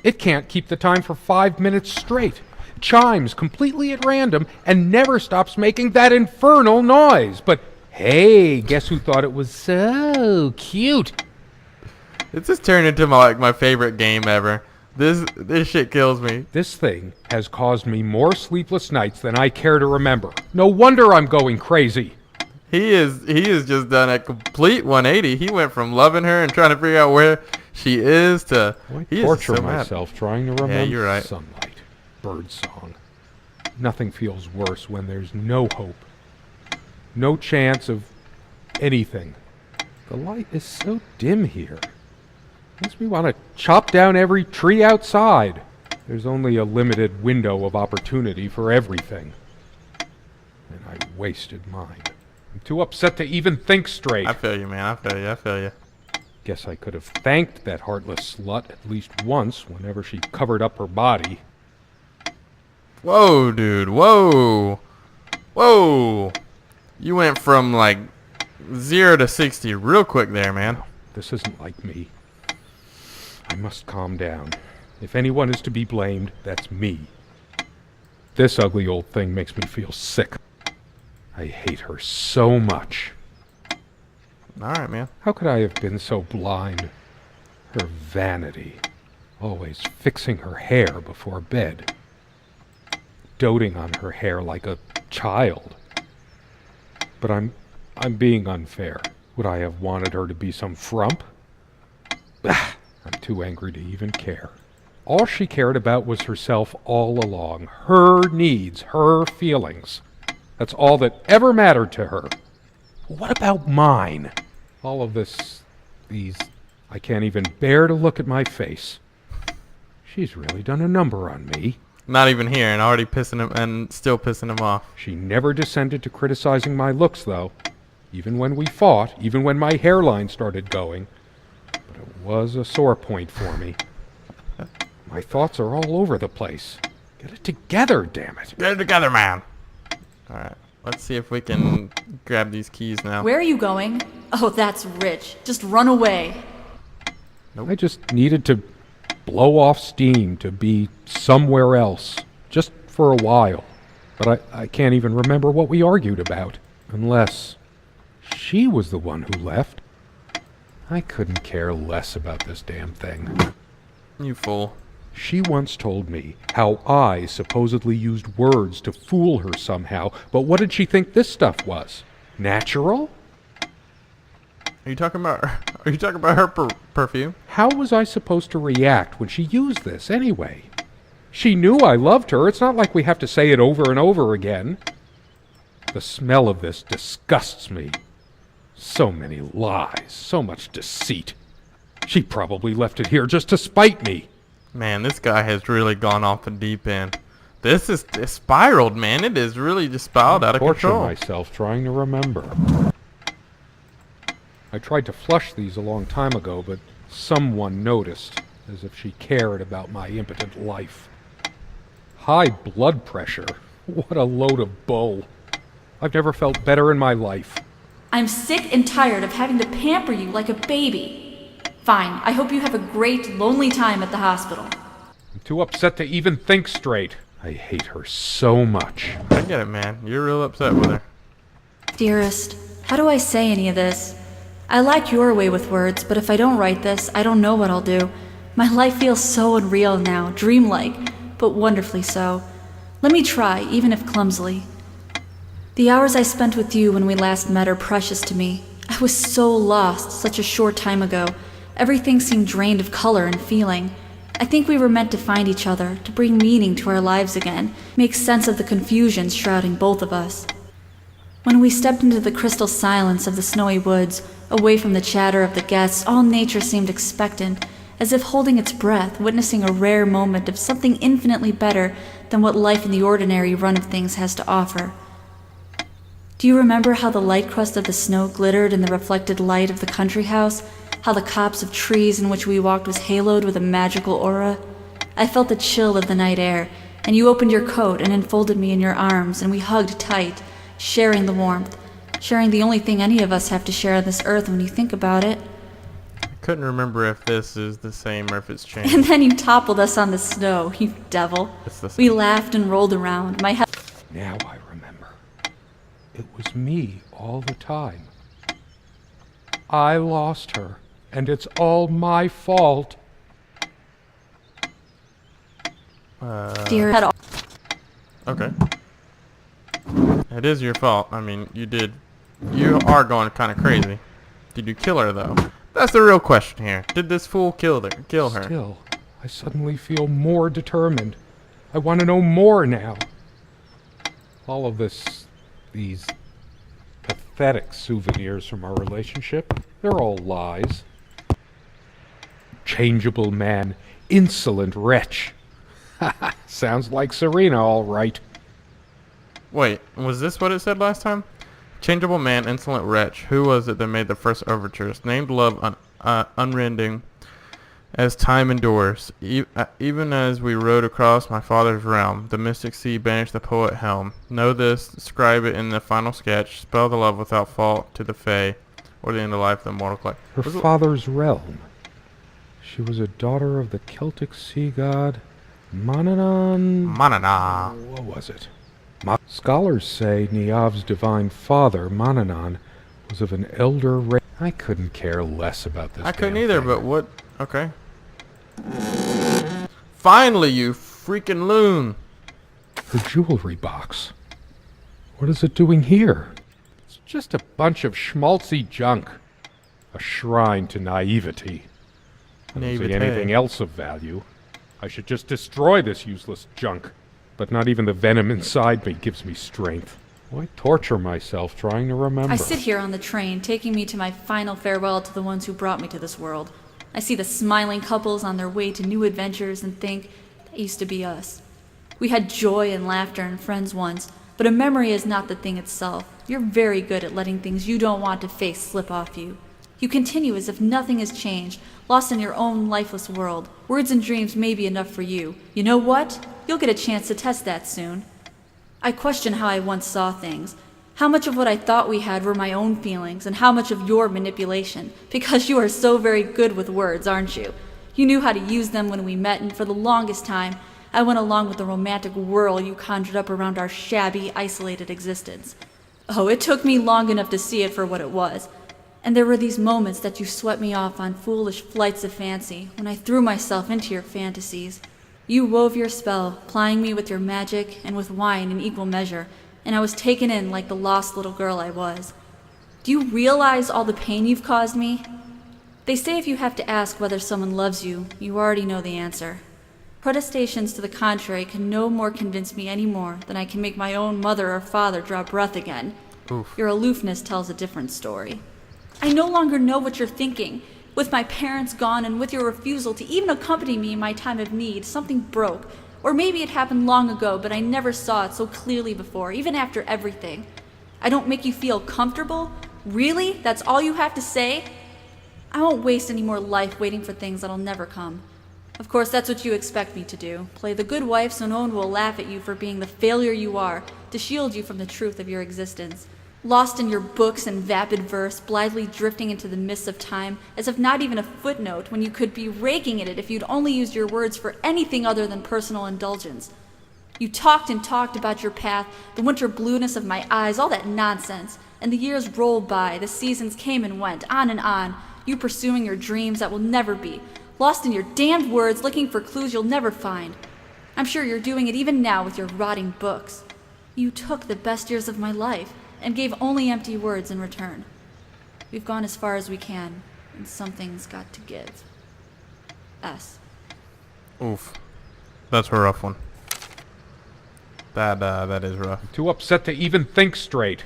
It can't keep the time for 5 minutes straight. Chimes completely at random and never stops making that infernal noise. But hey, guess who thought it was so cute? It's just turned into my favorite game ever. This shit kills me. This thing has caused me more sleepless nights than I care to remember. No wonder I'm going crazy. He has just done a complete 180. He went from loving her and trying to figure out where she is to Why he is torture so mad. myself trying to remember? Yeah, you're right. Sunlight, birdsong. Nothing feels worse when there's no hope. No chance of anything. The light is so dim here. Makes me want to chop down every tree outside. There's only a limited window of opportunity for everything. And I wasted mine. I'm too upset to even think straight. I feel you, man. I feel you. Guess I could have thanked that heartless slut at least once whenever she covered up her body. Whoa, dude. Whoa. Whoa. You went from like 0 to 60 real quick there, man. This isn't like me. I must calm down. If anyone is to be blamed, that's me. This ugly old thing makes me feel sick. I hate her so much. All right, man. How could I have been so blind? Her vanity. Always fixing her hair before bed. Doting on her hair like a child. But I'm being unfair. Would I have wanted her to be some frump? Bah, I'm too angry to even care. All she cared about was herself all along. Her needs, her feelings. That's all that ever mattered to her. What about mine? All of these, I can't even bear to look at my face. She's really done a number on me. Not even here, and already pissing him, and still pissing him off. She never descended to criticizing my looks, though. Even when we fought, even when my hairline started going. But it was a sore point for me. My thoughts are all over the place. Get it together, damn it. Get it together, man. Alright, let's see if we can grab these keys now. Where are you going? Oh, that's rich. Just run away. Nope. I just needed to blow off steam, to be somewhere else. Just for a while. But I can't even remember what we argued about. Unless she was the one who left. I couldn't care less about this damn thing. You fool. She once told me how I supposedly used words to fool her somehow, but what did she think this stuff was? Natural? Are you talking about her perfume? How was I supposed to react when she used this anyway? She knew I loved her. It's not like we have to say it over and over again. The smell of this disgusts me. So many lies, so much deceit. She probably left it here just to spite me. Man, this guy has really gone off the deep end. This is spiraled, man. It is really just spiraled out of control. Myself trying to remember. I tried to flush these a long time ago, but someone noticed, as if she cared about my impotent life. High blood pressure. What a load of bull. I've never felt better in my life. I'm sick and tired of having to pamper you like a baby. Fine, I hope you have a great, lonely time at the hospital. I'm too upset to even think straight. I hate her so much. I get it, man. You're real upset with her. Dearest, how do I say any of this? I like your way with words, but if I don't write this, I don't know what I'll do. My life feels so unreal now, dreamlike, but wonderfully so. Let me try, even if clumsily. The hours I spent with you when we last met are precious to me. I was so lost such a short time ago. Everything seemed drained of color and feeling. I think we were meant to find each other, to bring meaning to our lives again, make sense of the confusion shrouding both of us. When we stepped into the crystal silence of the snowy woods, away from the chatter of the guests, all nature seemed expectant, as if holding its breath, witnessing a rare moment of something infinitely better than what life in the ordinary run of things has to offer. Do you remember how the light crust of the snow glittered in the reflected light of the country house? How the copse of trees in which we walked was haloed with a magical aura? I felt the chill of the night air, and you opened your coat and enfolded me in your arms, and we hugged tight, sharing the warmth, sharing the only thing any of us have to share on this earth when you think about it. I couldn't remember if this is the same or if it's changed. And then you toppled us on the snow, you devil. It's the same. We laughed and rolled around. My head. Now I remember. It was me all the time. I lost her, and it's all my fault. Dear head. Okay. It is your fault. I mean, you are going kind of crazy. Did you kill her, though? That's the real question here. Did this fool kill her? Still, I suddenly feel more determined. I want to know more now. All of these pathetic souvenirs from our relationship, they're all lies. Changeable man, insolent wretch. Sounds like Serena, all right. Wait, was this what it said last time? Changeable man, insolent wretch. Who was it that made the first overtures? Named love unending as time endures. Even as we rode across my father's realm, the mystic sea banished the poet helm. Know this, describe it in the final sketch. Spell the love without fault to the fae, or the end of life, the mortal clay. Her father's realm. She was a daughter of the Celtic sea god Manannan. Manana. What was it? Scholars say Niamh's divine father, Manannan, was of an elder race. I couldn't care less about this. I couldn't damn either, thing. but what? Okay. Finally, you freaking loon. Her jewelry box. What is it doing here? It's just a bunch of schmaltzy junk. A shrine to naivety. I don't see Naivete. anything else of value. I should just destroy this useless junk. But not even the venom inside me gives me strength. Why torture myself trying to remember? I sit here on the train, taking me to my final farewell to the ones who brought me to this world. I see the smiling couples on their way to new adventures and think, that used to be us. We had joy and laughter and friends once, but a memory is not the thing itself. You're very good at letting things you don't want to face slip off you. You continue as if nothing has changed, lost in your own lifeless world. Words and dreams may be enough for you. You know what? You'll get a chance to test that soon. I question how I once saw things. How much of what I thought we had were my own feelings, and how much of your manipulation, because you are so very good with words, aren't you? You knew how to use them when we met, and for the longest time, I went along with the romantic whirl you conjured up around our shabby, isolated existence. Oh, it took me long enough to see it for what it was. And there were these moments that you swept me off on foolish flights of fancy, when I threw myself into your fantasies. You wove your spell, plying me with your magic and with wine in equal measure, and I was taken in like the lost little girl I was. Do you realize all the pain you've caused me? They say if you have to ask whether someone loves you, you already know the answer. Protestations to the contrary can no more convince me any more than I can make my own mother or father draw breath again. Oof. Your aloofness tells a different story. I no longer know what you're thinking. With my parents gone and with your refusal to even accompany me in my time of need, something broke. Or maybe it happened long ago, but I never saw it so clearly before, even after everything. I don't make you feel comfortable? Really? That's all you have to say? I won't waste any more life waiting for things that'll never come. Of course, that's what you expect me to do. Play the good wife so no one will laugh at you for being the failure you are, to shield you from the truth of your existence. Lost in your books and vapid verse, blithely drifting into the mists of time, as if not even a footnote, when you could be raking at it if you'd only used your words for anything other than personal indulgence. You talked and talked about your path, the winter blueness of my eyes, all that nonsense. And the years rolled by, the seasons came and went, on, you pursuing your dreams that will never be, lost in your damned words, looking for clues you'll never find. I'm sure you're doing it even now with your rotting books. You took the best years of my life, and gave only empty words in return. We've gone as far as we can, and something's got to give. S. Oof. That's a rough one. That is rough. Too upset to even think straight.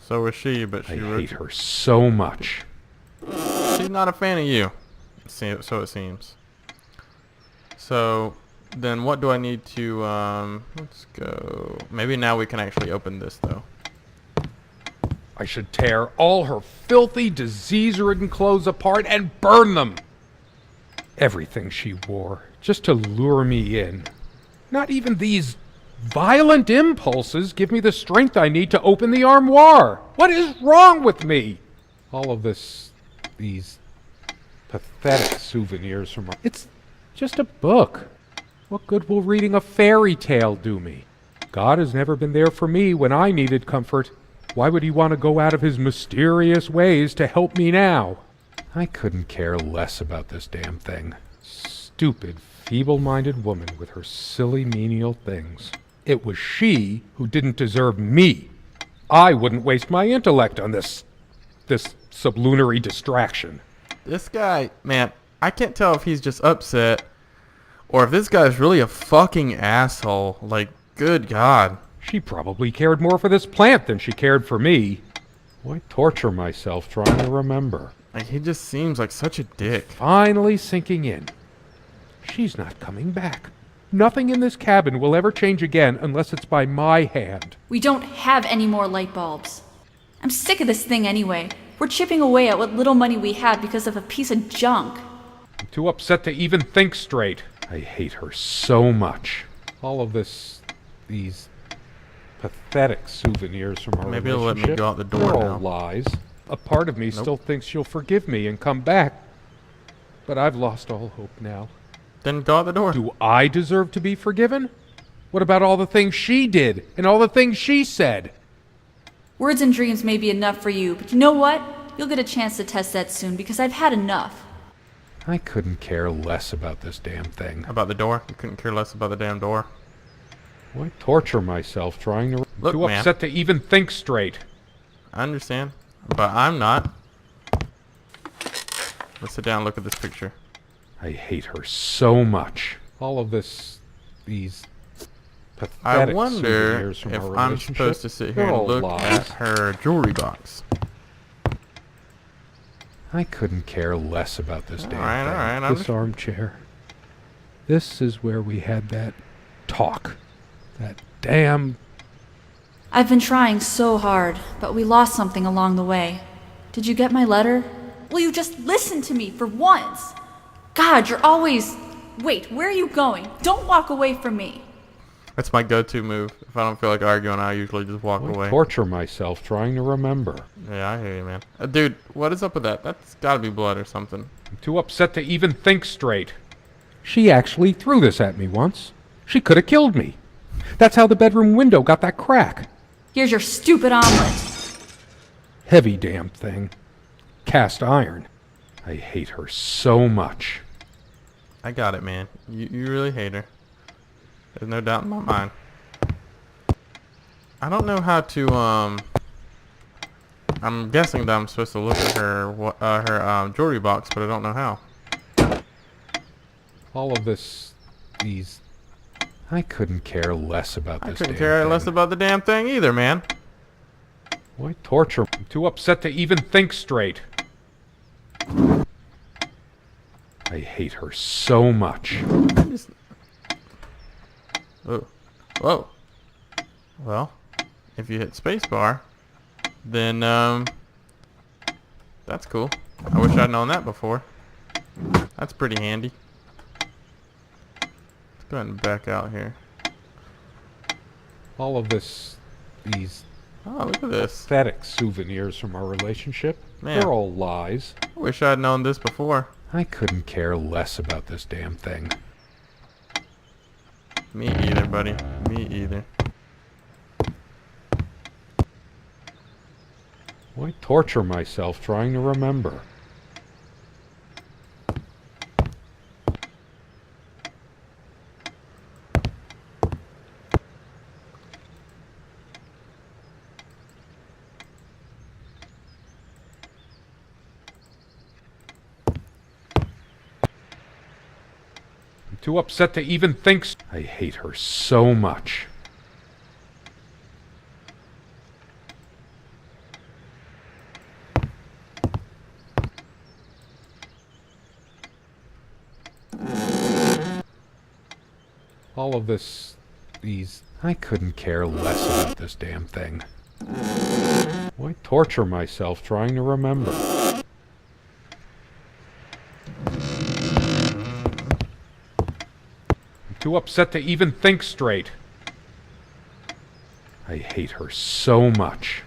So is she, but I she hate her so much. she's not a fan of you. So it seems. So then what do I need to let's go. Maybe now we can actually open this though. I should tear all her filthy, disease-ridden clothes apart and burn them. Everything she wore, just to lure me in. Not even these violent impulses give me the strength I need to open the armoire. What is wrong with me? All of these pathetic souvenirs from her. It's just a book. What good will reading a fairy tale do me? God has never been there for me when I needed comfort. Why would he want to go out of his mysterious ways to help me now? I couldn't care less about this damn thing. Stupid, feeble-minded woman with her silly menial things. It was she who didn't deserve me. I wouldn't waste my intellect on this sublunary distraction. This guy, man, I can't tell if he's just upset or if this guy's really a fucking asshole. Like, good God. She probably cared more for this plant than she cared for me. Why torture myself trying to remember? Like, he just seems like such a dick. Finally sinking in. She's not coming back. Nothing in this cabin will ever change again unless it's by my hand. We don't have any more light bulbs. I'm sick of this thing anyway. We're chipping away at what little money we have because of a piece of junk. I'm too upset to even think straight. I hate her so much. All of these pathetic souvenirs from our Maybe he'll let me relationship. go out the door They're all now. lies. A part of me Nope. still thinks she'll forgive me and come back. But I've lost all hope now. Then go out the door. Do I deserve to be forgiven? What about all the things she did and all the things she said? Words and dreams may be enough for you, but you know what? You'll get a chance to test that soon because I've had enough. I couldn't care less about this damn thing. About the door? You couldn't care less about the damn door. Why torture myself trying to... Look, too man. upset to even think straight. I understand, but I'm not. Let's sit down and look at this picture. I hate her so much. All of this... these... I pathetic wonder souvenirs from if our I'm relationship. supposed to sit here They're and all look lies. at her jewelry box. I couldn't care less about this damn Alright, thing. alright, I'm This just- armchair. This is where we had that talk. That damn... I've been trying so hard, but we lost something along the way. Did you get my letter? Will you just listen to me for once? God, you're always... Wait, where are you going? Don't walk away from me. That's my go-to move. If I don't feel like arguing, I usually just walk Why away. torture myself trying to remember. Yeah, I hear you, man. Dude, what is up with that? That's gotta be blood or something. I'm too upset to even think straight. She actually threw this at me once. She could have killed me. That's how the bedroom window got that crack. Here's your stupid omelet. Heavy damn thing. Cast iron. I hate her so much. I got it, man. You really hate her. There's no doubt in my mind. I don't know how to, I'm guessing that I'm supposed to look at her jewelry box, but I don't know how. All of this... these... I couldn't care less about I this couldn't damn care thing. less about the damn thing either, man. Why torture? I'm too upset to even think straight. I hate her so much. Just... Oh. Whoa. Well, if you hit spacebar, then, that's cool. I wish I'd known that before. That's pretty handy. Let's go ahead and back out here. All of this... these... Oh, look at this. pathetic souvenirs from our relationship. Man. They're all lies. I wish I'd known this before. I couldn't care less about this damn thing. Me either, buddy. Me either. Why torture myself trying to remember? I'm too upset to even think. I hate her so much. All of this, these... I couldn't care less about this damn thing. Why torture myself trying to remember? I'm too upset to even think straight. I hate her so much.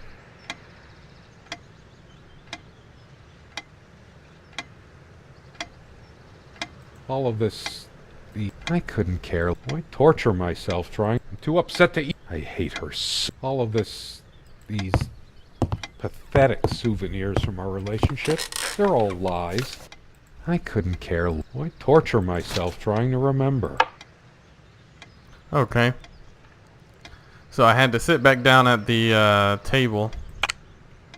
All of this... I couldn't care. Why torture myself trying... I'm too upset to... I hate her so... All of this... these... pathetic souvenirs from our relationship. They're all lies. I couldn't care. Why torture myself trying to remember? Okay. So I had to sit back down at the table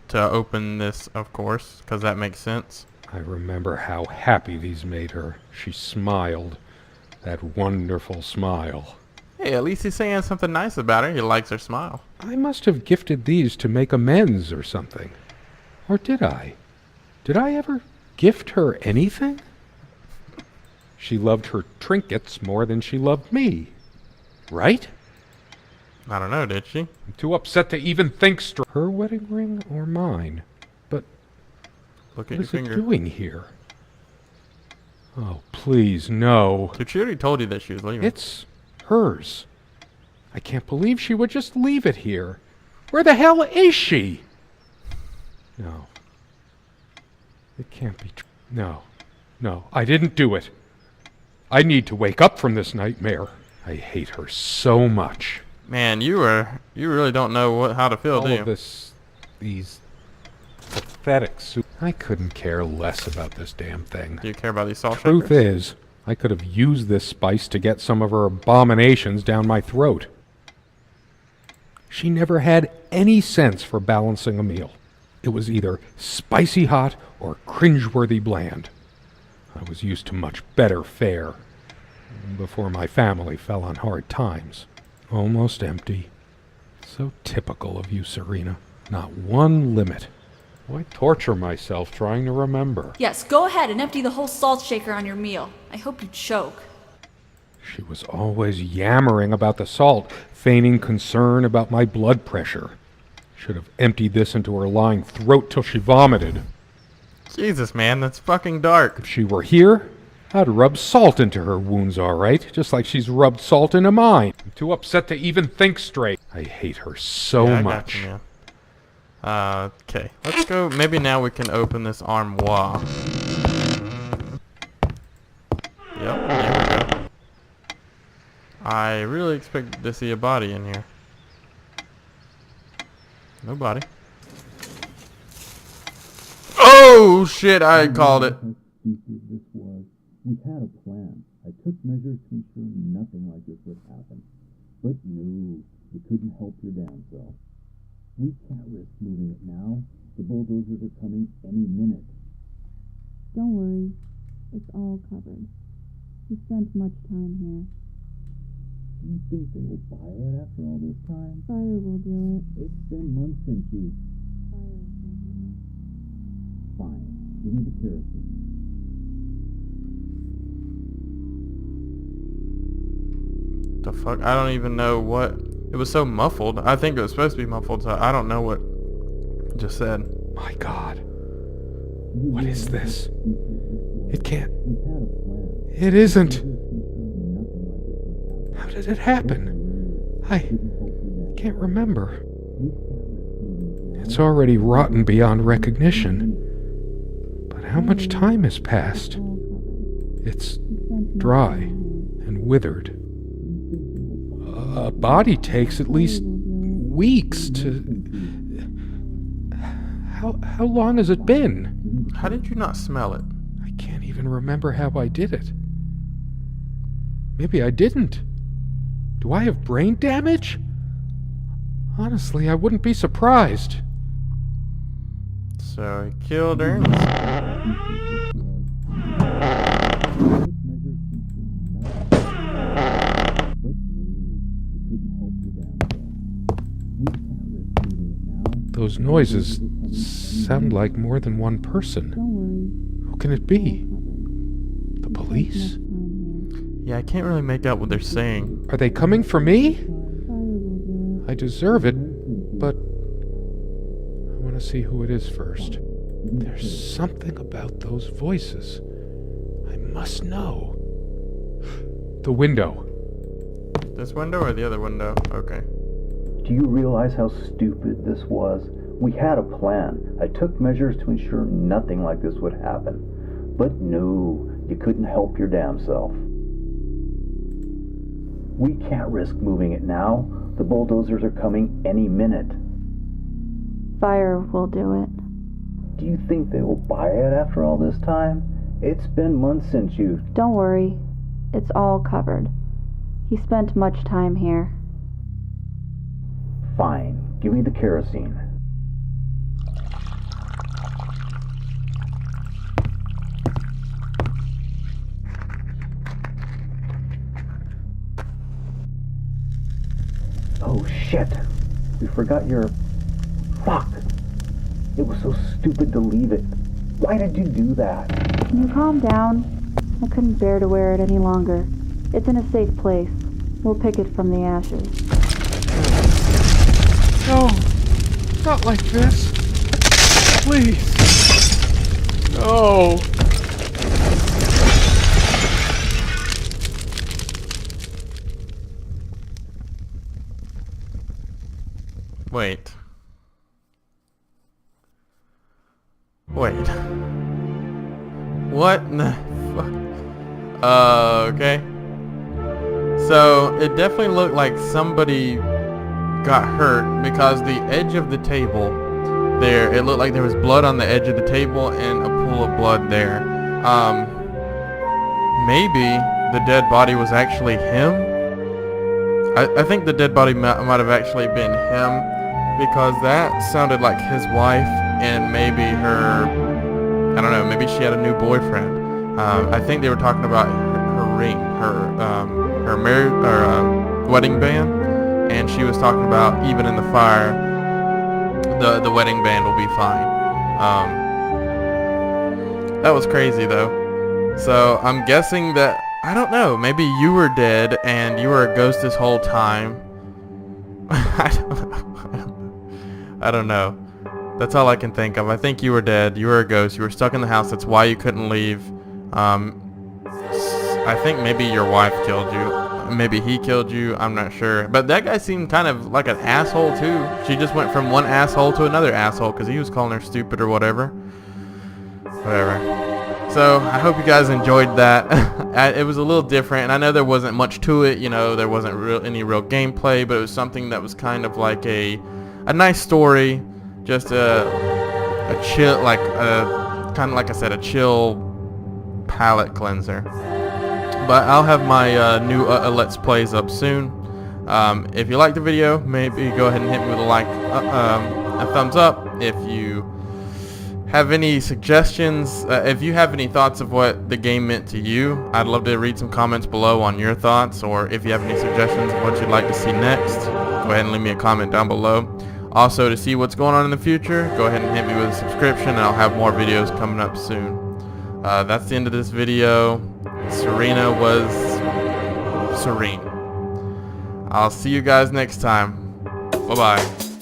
to open this, of course, because that makes sense. I remember how happy these made her. She smiled. That wonderful smile. Hey, at least he's saying something nice about her. He likes her smile. I must have gifted these to make amends or something. Or did I? Did I ever gift her anything? She loved her trinkets more than she loved me. Right? I don't know, did she? I'm too upset to even think straight. Her wedding ring or mine? But Look at what your is finger. it doing here? Oh, please, no. Dude, she already told you that she was leaving. It's hers. I can't believe she would just leave it here. Where the hell is she? No. It can't be true. No. No, I didn't do it. I need to wake up from this nightmare. I hate her so much. Man, you really don't know how to feel, All do you? of this, these pathetic soup. I couldn't care less about this damn thing. Do you care about these salt Truth shakers? is, I could have used this spice to get some of her abominations down my throat. She never had any sense for balancing a meal. It was either spicy hot or cringeworthy bland. I was used to much better fare before my family fell on hard times. Almost empty. So typical of you, Serena. Not one limit. Why torture myself trying to remember? Yes, go ahead and empty the whole salt shaker on your meal. I hope you choke. She was always yammering about the salt, feigning concern about my blood pressure. Should have emptied this into her lying throat till she vomited. Jesus, man, that's fucking dark. If she were here, I'd rub salt into her wounds, all right, just like she's rubbed salt into mine. I'm too upset to even think straight. I hate her so Yeah, I got much. you, man. Okay, let's go. Maybe now we can open this armoire. Yep, there we go. I really expected to see a body in here. No body. Oh shit, I called it. This was. We had a plan. I took measures to ensure nothing like this would happen. But no, you couldn't help your damn self. We can't risk moving it now. The bulldozers are coming any minute. Don't worry. It's all covered. We spent much time here. Do you think they will buy it after all this time? Fire will do it. It's been months since you... Fire will do it. Fine. Give me the kerosene. The fuck? I don't even know what... It was so muffled. I think it was supposed to be muffled, so I don't know what it just said. My God. What is this? It can't... We had a plan. It isn't. Nothing like this would happen. How did it happen? I can't remember. It's already rotten beyond recognition. But how much time has passed? All covered. It's We spent much dry time here. and withered. A body takes at least weeks to... How long has it been? How did you not smell it? I can't even remember how I did it. Maybe I didn't. Do I have brain damage? Honestly, I wouldn't be surprised. So he killed her. Those noises sound like more than one person. Don't worry. Who can it All be? covered. The We spent police? much time Yeah, I can't really make out what they're saying. Are they coming for me? here. Fire will do it. I deserve it, but I want to see who it is first. There's something about those voices. I must know. The window. This window or the other window? Okay. Do you realize how stupid this was? We had a plan. I took measures to ensure nothing like this would happen. But no, you couldn't help your damn self. We can't risk moving it now. The bulldozers are coming any minute. Fire will do it. Do you think they will buy it after all this time? It's been months since you... Don't worry. It's all covered. He spent much time here. Fine. Give me the kerosene. Oh shit. We forgot your... Fuck. It was so stupid to leave it. Why did you do that? Can you calm down? I couldn't bear to wear it any longer. It's in a safe place. We'll pick it from the ashes. No, not like this. Please. No. Wait. Wait. What in the fuck? Okay. So, it definitely looked like somebody got hurt because the edge of the table there. It looked like there was blood on the edge of the table and a pool of blood there. Maybe the dead body was actually him. I think the dead body might have actually been him, because that sounded like his wife, and maybe her, I don't know, maybe she had a new boyfriend. I think they were talking about her ring, her marriage or wedding band, and she was talking about even in the fire, the wedding band will be fine. That was crazy though. So I'm guessing that, I don't know, maybe you were dead and you were a ghost this whole time. I don't know. That's all I can think of. I think you were dead. You were a ghost. You were stuck in the house. That's why you couldn't leave. I think maybe your wife killed you. Maybe he killed you. I'm not sure. But that guy seemed kind of like an asshole too. She just went from one asshole to another asshole because he was calling her stupid or whatever. Whatever. So I hope you guys enjoyed that. It was a little different, and I know there wasn't much to it. You know, there wasn't any real gameplay, but it was something that was kind of like a nice story, just a chill, like kind of like I said, a chill palate cleanser. But I'll have my new Let's Plays up soon. If you liked the video, maybe go ahead and hit me with a like, a thumbs up. If you have any suggestions, if you have any thoughts of what the game meant to you, I'd love to read some comments below on your thoughts, or if you have any suggestions of what you'd like to see next, go ahead and leave me a comment down below. Also, to see what's going on in the future, go ahead and hit me with a subscription, and I'll have more videos coming up soon. That's the end of this video. Serena was serene. I'll see you guys next time. Bye-bye.